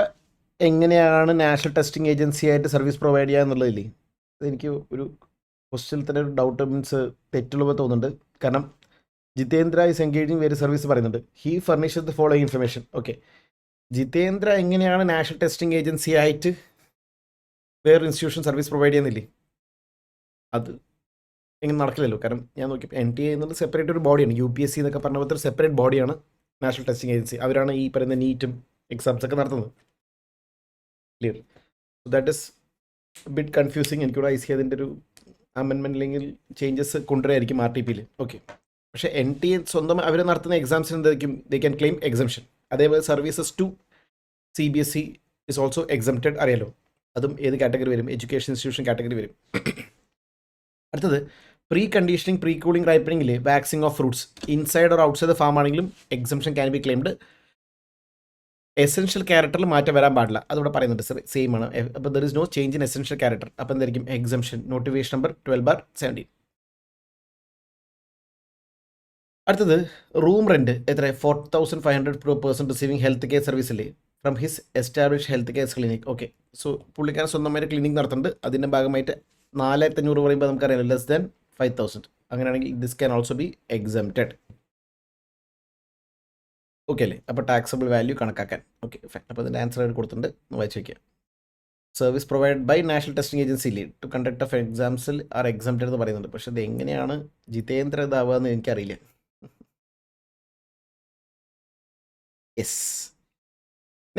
എങ്ങനെയാണ് നാഷണൽ ടെസ്റ്റിംഗ് ഏജൻസി ആയിട്ട് സർവീസ് പ്രൊവൈഡ് ചെയ്യുക എന്നുള്ളതില്ലേ, അതെനിക്ക് ഒരു ക്വസ്റ്റ്യനിൽ തന്നെ ഒരു ഡൗട്ട് മീൻസ് തെറ്റുള്ളപ്പോൾ തോന്നുന്നുണ്ട്. കാരണം ജിതേന്ദ്ര ഈസ് എൻഗേജിങ് വേറെ സർവീസ് പറയുന്നുണ്ട്. He furnishes the following information. Okay, Jitendra എങ്ങനെയാണ് നാഷണൽ ടെസ്റ്റിംഗ് ഏജൻസി ആയിട്ട് വേറെ ഇൻസ്റ്റിറ്റ്യൂഷൻ സർവീസ് പ്രൊവൈഡ് ചെയ്യുന്നില്ലേ? അത് എങ്ങനെ നടക്കില്ലല്ലോ. കാരണം ഞാൻ നോക്കിയപ്പോൾ NTA എന്നത് സെപ്പറേറ്റ് ഒരു ബോഡിയാണ്. UPSC എന്നൊക്കെ പറഞ്ഞ പോലത്തെ ഒരു സെപ്പറേറ്റ് ബോഡിയാണ് നാഷണൽ ടെസ്റ്റിംഗ് ഏജൻസി. അവരാണ് ഈ പറയുന്ന നീറ്റും എക്സാംസ് ഒക്കെ നടത്തുന്നത്. Clear? So that is bit confusing. എനിക്കിവിടെ IC അതിൻ്റെ ഒരു അമെൻമെൻറ്റ് അല്ലെങ്കിൽ ചേഞ്ചസ് കൊണ്ടുവരായിരിക്കും RTPയിൽ. ഓക്കെ, പക്ഷേ NTA സ്വന്തം അവർ നടത്തുന്ന എക്സാംസിന് എന്തായിരിക്കും, ദേ ക്യാൻ ക്ലെയിം എക്സംഷൻ. അതേപോലെ services to CBSE is also exempted. അറിയാലോ, അതും ഏത് കാറ്റഗറി വരും, എഡ്യൂക്കേഷൻ ഇൻസ്റ്റിറ്റ്യൂഷൻ കാറ്റഗറി വരും. അടുത്തത് പ്രീ കണ്ടീഷനിങ്, പ്രീ കൂളിംഗ്, റൈപ്പനിങ്ങിലെ waxing of fruits inside or outside the farm ആണെങ്കിലും exemption can be claimed. Essential ക്യാരക്ടറിൽ മാറ്റം വരാൻ പാടില്ല, അതിവിടെ പറയുന്നുണ്ട്. സെയിം ആണ്. അപ്പോൾ there is no change in essential character. അപ്പോൾ എന്തായിരിക്കും, എക്സംഷൻ. Notification number 12/17. അടുത്തത് റൂം റെൻറ്റ് എത്ര, 4,500 per person receiving health care service അല്ലേ from his establish health care clinic. Okay, so പുള്ളിക്കാരൻ സ്വന്തമായിട്ട് ക്ലിനിക് നടത്തുന്നുണ്ട്. അതിൻ്റെ ഭാഗമായിട്ട് 4,500 പറയുമ്പോൾ നമുക്കറിയാം ലെസ് ദാൻ 5,000. അങ്ങനെയാണെങ്കിൽ this can also be exempted. Okay അല്ലേ? അപ്പോൾ ടാക്സബിൾ വാല്യൂ കണക്കാക്കാൻ. Okay fine. അപ്പോൾ അതിൻ്റെ ആൻസർ ആയിട്ട് കൊടുത്തിട്ടുണ്ട്, വായിച്ച് വയ്ക്കുക. Service provide by national testing agency ഇല്ലേ ടു കണ്ടക്ട് ഓഫ് എക്സാംസിൽ ആർ എക്സംപ്റ്റഡ് എന്ന് പറയുന്നുണ്ട്. പക്ഷേ ഇത് എങ്ങനെയാണ് ജിതേന്ദ്ര ഇതാവുക എന്ന് എനിക്കറിയില്ല. Yes.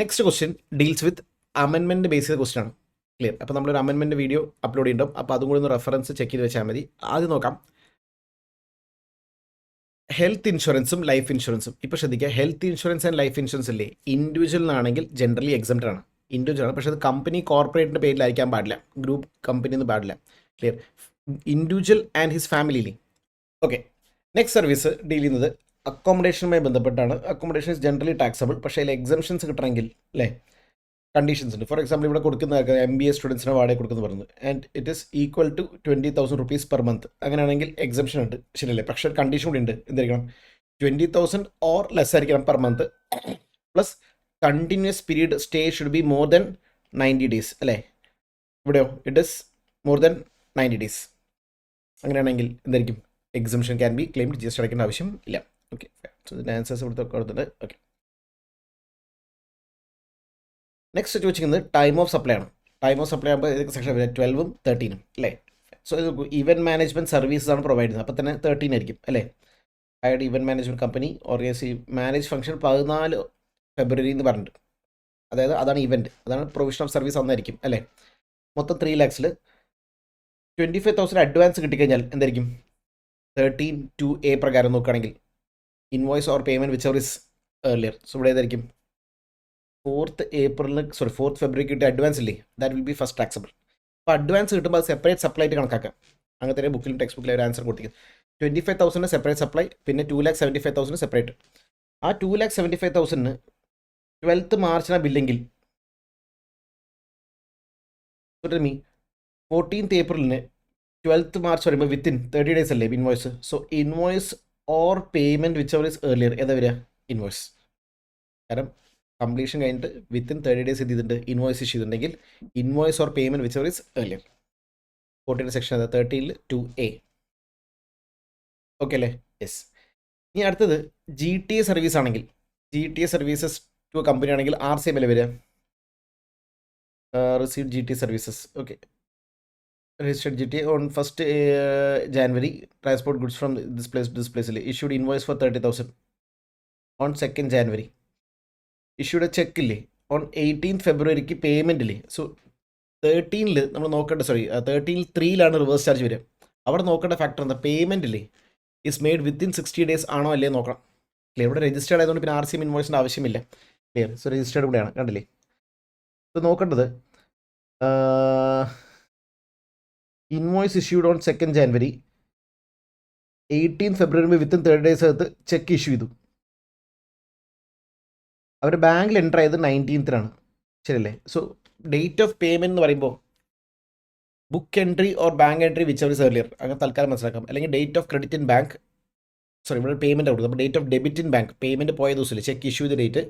Next question deals with amendment base ചെയ്ത ക്വസ്റ്റ്യൻ ആണ്. ക്ലിയർ? അപ്പോൾ നമ്മളൊരു അമെൻമെൻറ്റ് വീഡിയോ അപ്ലോഡ് ചെയ്യുന്നുണ്ടാവും. അപ്പോൾ അതും കൂടി ഒന്ന് റെഫറൻസ് ചെക്ക് ചെയ്ത് വെച്ചാൽ മതി. ആദ്യം നോക്കാം ഹെൽത്ത് ഇൻഷുറൻസും ലൈഫ് ഇൻഷുറൻസും. ഇപ്പോൾ ശ്രദ്ധിക്കുക, health insurance and life insurance ഇല്ലേ, ഇൻഡിവിജ്വലിനാണെങ്കിൽ ജനറലി എക്സംപ്റ്റഡ് ആണ്. ഇൻഡിവിജ്വൽ ആണ്, പക്ഷേ അത് കമ്പനി കോർപ്പറേറ്റിൻ്റെ പേരിലായിരിക്കാൻ പാടില്ല, ഗ്രൂപ്പ് കമ്പനി ഒന്നും പാടില്ല. ക്ലിയർ? ഇൻഡിവിജ്വൽ ആൻഡ് ഹിസ് ഫാമിലിയിലെ. ഓക്കെ, നെക്സ്റ്റ് സർവീസ് ഡീൽ ചെയ്യുന്നത് അക്കോമഡേഷനുമായി ബന്ധപ്പെട്ടാണ്. അക്കോമഡേഷൻ ഇസ് ജനറലി ടാക്സബിൾ, പക്ഷേ അതിൽ എക്സംഷൻസ് കിട്ടണമെങ്കിൽ അല്ലേ, കണ്ടീഷൻസ് ഉണ്ട്. ഫോർ എക്സാമ്പിൾ ഇവിടെ കൊടുക്കുന്ന MBA സ്റ്റുഡൻസിന് വാടക കൊടുക്കുന്നു പറയുന്നത് and it is equal to 20,000 rupees per month. അങ്ങനെയാണെങ്കിൽ എക്സംഷൻ ഉണ്ട്, ശരിയല്ലേ? പക്ഷേ ഒരു കണ്ടീഷൻ കൂടി ഉണ്ട്, എന്തായിരിക്കണം? 20,000 ഓർ ലെസ് ആയിരിക്കണം per month, plus continuous period stay should be more than 90 days, അല്ലേ? ഇവിടെയോ it is more than 90 days. അങ്ങനെയാണെങ്കിൽ എന്തായിരിക്കും? Exemption can be claimed, GST അടയ്ക്കേണ്ട ആവശ്യം ഇല്ല. ഓക്കെ, സോ ഇതിൻ്റെ ആൻസേഴ്സ് ഇവിടുത്തെ കൊടുത്തിട്ടുണ്ട്. ഓക്കെ, നെക്സ്റ്റ് ചോദിച്ചിരിക്കുന്നത് ടൈം ഓഫ് സപ്ലൈ ആണ്. ടൈം ഓഫ് സപ്ലൈ ആകുമ്പോൾ ഏതൊക്കെ സെക്ഷൻ 12ഉം 13ഉം, അല്ലേ? സോ ഇത് ഇവൻറ്റ് മാനേജ്മെൻറ്റ് സർവീസസ് ആണ് പ്രൊവൈഡ് ചെയ്യുന്നത്, അപ്പോൾ തന്നെ 13 ആയിരിക്കും, അല്ലേ? അയാളുടെ event management company organise manage function 14 ഫെബ്രുവരി എന്ന് പറഞ്ഞിട്ട്, അതായത് അതാണ് ഇവൻറ്റ്, അതാണ് പ്രൊവിഷൻ ഓഫ് സർവീസ് അന്നായിരിക്കും, അല്ലേ? മൊത്തം 3 lakhs 25,000 അഡ്വാൻസ് കിട്ടിക്കഴിഞ്ഞാൽ എന്തായിരിക്കും? 13(2)(a) പ്രകാരം നോക്കുകയാണെങ്കിൽ invoice or payment which ever is earlier. So ഇവിടെ ഏതായിരിക്കും? 4th ഫെബ്രുവരി കിട്ടിയ അഡ്വാൻസ് ഇല്ലേ, that will be first taxable. അപ്പോൾ അഡ്വാൻസ് കിട്ടുമ്പോൾ അത് സെപ്പറേറ്റ് സപ്ലൈ ആയിട്ട് കണക്കാക്കാം. അങ്ങനത്തെ ബുക്കിലും ടെക്സ്റ്റ് ബുക്കിലും ഒരു ആൻസർ കൊടുത്തിരിക്കും. 25,000 സെപ്പറേറ്റ് സപ്ലൈ, പിന്നെ 2,75,000 സെപ്പറേറ്റ്. ആ 2,75,000 12th മാർച്ചിനാണ് ബില്ലെങ്കിൽ, മീ 14th ഏപ്രിലിന് 12th മാർച്ച് വരുമ്പോൾ വിത്തിൻ 30 days അല്ലേ invoice. So invoice or payment which ever is earlier ഏതാ വരിക? ഇൻവോയ്സ്. കാരണം കംപ്ലീഷൻ കഴിഞ്ഞിട്ട് വിത്തിൻ 30 days ഇത് ചെയ്തിട്ടുണ്ട്, ഇൻവോയ്സ് ഇഷ്യൂ ചെയ്തിട്ടുണ്ടെങ്കിൽ invoice or payment which ever is earlier. 14 section 13(2)(a). Okay അല്ലേ? യെസ്. ഇനി അടുത്തത് GTA സർവീസ് ആണെങ്കിൽ, GTA സർവീസസ് ടു കമ്പനി ആണെങ്കിൽ RCM അല്ലേ വരിക? Receive GTA services. Okay, registered GTA on 1st January transport goods from this പ്ലേസിൽ issued invoice for 30,000 on 2nd January. Issued cheque ഇല്ലേ on 18th ഫെബ്രുവരിക്ക് payment ഇല്ലേ. So 13ൽ നമ്മൾ നോക്കേണ്ട, 13(3)ലാണ് റിവേഴ്സ് ചാർജ് വരിക. അവിടെ നോക്കേണ്ട ഫാക്ടർ എന്താ? പേയ്മെൻ്റ് ഇല്ലേ ഇസ് മെയ്ഡ് വിത്തിൻ 60 days ആണോ അല്ലേ നോക്കണം. ക്ലിയർ? ഇവിടെ രജിസ്റ്റേർഡ് ആയതുകൊണ്ട് പിന്നെ RCM ഇൻവോയ്സിൻ്റെ ആവശ്യമില്ല. ക്ലിയർ? സോ രജിസ്റ്റേർഡ് കൂടെയാണ്, കണ്ടില്ലേ? ഇത് നോക്കേണ്ടത് invoice issued on 2nd January, 18th February within 30 days അകത്ത് ചെക്ക് ഇഷ്യൂ ചെയ്തു. അവർ ബാങ്കിൽ എൻ്റർ ആയത് 19th ശരിയല്ലേ? സോ ഡേറ്റ് ഓഫ് പേയ്മെൻറ്റ് എന്ന് പറയുമ്പോൾ book entry or bank entry which ever is earlier അങ്ങനെ തൽക്കാലം മനസ്സിലാക്കാം. അല്ലെങ്കിൽ date of credit in bank, ഇവിടെ പേയ്മെൻറ്റ് കൊടുക്കും, അപ്പോൾ date of debit in bank, payment പോയ ദിവസമില്ല, ചെക്ക് ഇഷ്യൂ ചെയ്ത ഡേറ്റ്,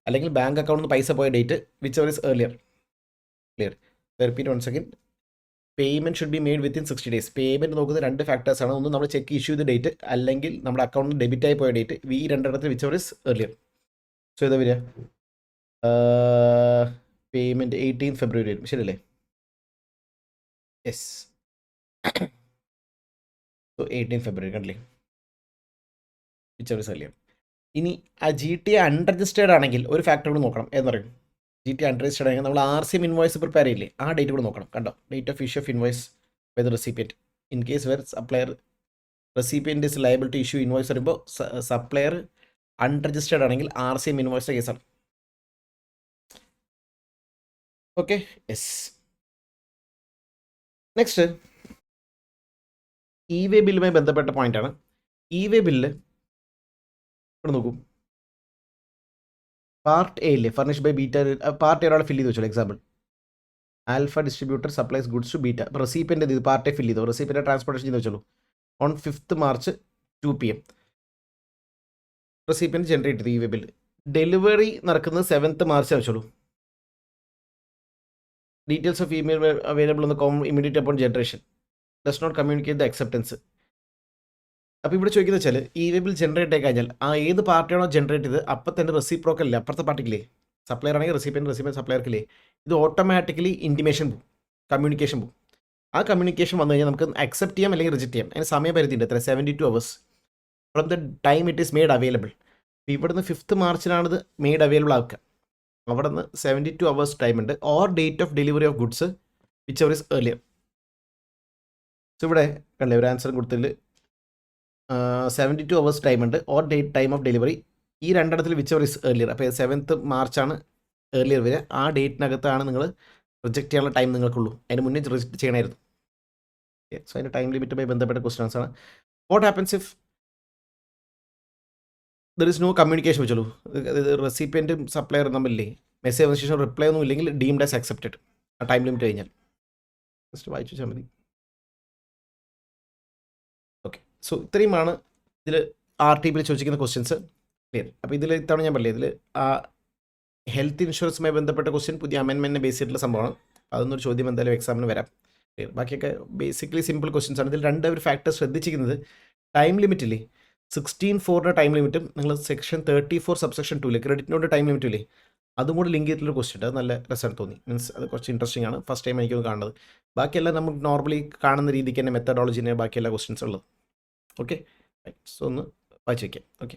അല്ലെങ്കിൽ ബാങ്ക് അക്കൗണ്ടിൽ നിന്ന് പൈസ പോയ date which ever is earlier. Clear? Repeat one second. Payment should be made within 60 days. Payment നോക്കുന്ന 2 ഫാക്ടേഴ്സാണ്. ഒന്ന് നമ്മൾ ചെക്ക് ഇഷ്യൂ ചെയ്ത ഡേറ്റ്, അല്ലെങ്കിൽ നമ്മുടെ അക്കൗണ്ടിൽ ഡെബിറ്റ് ആയി പോയ ഡേറ്റ്. ഈ രണ്ടിടത്തിൽ which ever is earlier. So ഇതാ വരിക പേയ്മെൻറ്റ് 18th ഫെബ്രുവരി വരും, ശരിയല്ലേ? യെസ്. സോ 18th ഫെബ്രുവരി കണ്ടില്ലേ? Which ever is earlier. ഇനി ആ GTA അൺരജിസ്റ്റേർഡ് ആണെങ്കിൽ ഒരു ഫാക്ടർ കൂടി നോക്കണം. എന്ന് പറയും GTA അൺരജിസ്റ്റേർഡ് ആണെങ്കിൽ നമ്മൾ RCM ഇൻവോയ്സ് പ്രിപ്പയർ ചെയ്യില്ലേ, ആ ഡേറ്റ് കൂടെ നോക്കണം. കണ്ടോ? Date of issue of invoice by the recipient in case where supplier recipient is liable to issue invoice വരുമ്പോൾ സപ്ലയർ അൺരജിസ്റ്റേർഡ് ആണെങ്കിൽ RCM ഇൻവോയ്സിൻ്റെ കേസാണ്. Okay, yes. നെക്സ്റ്റ് ഇ-വേ ബില്ലുമായി ബന്ധപ്പെട്ട പോയിൻ്റാണ്. ഇ-വേ ബില്ല് ഇവിടെ നോക്കൂ. പാർട്ട് എ ഇല്ലേ, furnish by beta. Part A ഒരാൾ ഫില്ല് ചെയ്ത് വെച്ചോളൂ. Example alpha distributor supplies goods to beta. അപ്പോൾ റെസിപ്പിയൻ്റ് ഇത് പാർട്ട് എ ഫില്ല് ചെയ്തോ. റെസിപ്പിയൻ്റെ ട്രാൻസ്പോർട്ടേഷൻ ചെയ്ത് വെച്ചോളൂ. On 5th March 2 PM recipient generate ചെയ്ത് ഇ-വേ ബില്ല്. ഡെലിവറി നടക്കുന്നത് 7th March വെച്ചോളൂ. ഡീറ്റെയിൽസ് ഓഫ് ഇമെയിൽ അവൈലബിൾ ഒന്ന് immediate upon generation does not communicate the acceptance. അപ്പോൾ ഇവിടെ ചോദിക്കുന്നത് വെച്ചാൽ ഇ-വേ ബിൽ ജനറേറ്റ് ആയി കഴിഞ്ഞാൽ ആ ഏത് പാർട്ടിയാണോ ജനറേറ്റ് ചെയ്ത് അപ്പം തന്നെ റെസിപ്രോക്കൽ ഇല്ല, അപ്പുറത്തെ പാർട്ടിക്കില്ലേ, സപ്ലയർ ആണെങ്കിൽ റെസിപ്പിയൻ സപ്ലയർക്കില്ലേ, ഇത് ഓട്ടോമാറ്റിക്കലി ഇൻറ്റിമേഷൻ പോകും, കമ്മ്യൂണിക്കേഷൻ പോകും. ആ കമ്മ്യൂണിക്കേഷൻ വന്നു കഴിഞ്ഞാൽ നമുക്ക് അക്സെപ്റ്റ് ചെയ്യാം അല്ലെങ്കിൽ റിജക്റ്റ് ചെയ്യാം. അതിന് സമയപരിധി ഉണ്ട്, എത്ര? 72 hours from the time it is made available. അപ്പോൾ ഇവിടുന്ന് 5th March ഇത് മെയ്ഡ് അവൈലബിൾ ആക്കുക. അവിടെ നിന്ന് 72 hours ടൈം ഉണ്ട്. Or date of delivery of goods which ever is earlier. So ഇവിടെ കണ്ടേ ഒരു ആൻസർ കൊടുത്തതിൽ 72 hours ടൈം ഉണ്ട്. Or date time of delivery ഈ രണ്ടിടത്തിൽ വിച്ച് എവർ ഇസ് ഏർലിയർ. അപ്പോൾ 7th March ഏർലിയർ വരിക. ആ ഡേറ്റിനകത്താണ് നിങ്ങൾ റിജക്റ്റ് ചെയ്യാനുള്ള ടൈം നിങ്ങൾക്കുള്ളൂ. അതിന് മുന്നേ റിജക്റ്റ് ചെയ്യണമായിരുന്നു. സോ അതിൻ്റെ ടൈം ലിമിറ്റുമായി ബന്ധപ്പെട്ട ക്വസ്റ്റ്യൻസ് ആണ്. What happens if there is no communication വെച്ചോളൂ. റെസിപ്പിയൻറ്റും സപ്ലയറും തമ്മിലേ മെസ്സേജ് വന്ന ശേഷം റിപ്ലൈ ഒന്നും ഇല്ലെങ്കിൽ ഡീംഡ് ആസ് അക്സെപ്റ്റഡ്, ആ ടൈം ലിമിറ്റ് കഴിഞ്ഞാൽ. ജസ്റ്റ് വായിച്ചു വെച്ചാൽ മതി. ഓക്കെ, സോ ഇത്രയുമാണ് ഇതിൽ RTPയിൽ ചോദിച്ചിരിക്കുന്ന ക്വസ്റ്റ്യൻസ്. ക്ലിയർ. അപ്പോൾ ഇതിൽ ഇത്തവണ ഞാൻ പറഞ്ഞില്ലേ, ഇതിൽ ഹെൽത്ത് ഇൻഷുറൻസുമായി ബന്ധപ്പെട്ട ക്വസ്റ്റ്യൻ പുതിയ അമെൻമെൻറ്റിനെ ബേസ് ചെയ്തിട്ടുള്ള സംഭവമാണ്. അതൊന്നൊരു ചോദ്യം എന്തായാലും എക്സാമിന് വരാം. ക്ലിയർ. ബാക്കിയൊക്കെ ബേസിക്കലി സിമ്പിൾ ക്വസ്റ്റ്യൻസ് ആണ്. ഇതിൽ ഒരു ഫാക്ടർ ശ്രദ്ധിച്ചിരിക്കുന്നത് ടൈം ലിമിറ്റ് ഇല്ലേ, 16(4) ടൈം ലിമിറ്റും നിങ്ങൾ section 34 subsection 2 credit note time limit ഇല്ലേ, അതും കൂടി ലിങ്ക് ചെയ്തിട്ടുള്ള ക്വസ്റ്റ്യൻ ഉണ്ട്. അത് നല്ല രസമായിട്ട് തോന്നി. മീൻസ് അത് കുറച്ച് ഇൻട്രസ്റ്റിംഗ് ആണ്. ഫസ്റ്റ് ടൈം എനിക്കൊന്ന് കാണുന്നത്. ബാക്കിയെല്ലാം നമുക്ക് നോർമലി കാണുന്ന രീതിക്ക് തന്നെ മെത്തഡോളജിനെ ബാക്കിയെല്ലാ ക്വസ്റ്റ്യൻസ് ഉള്ളത്. ഓക്കെ, സോ ഒന്ന് വായിച്ച് വയ്ക്കാം. ഓക്കെ.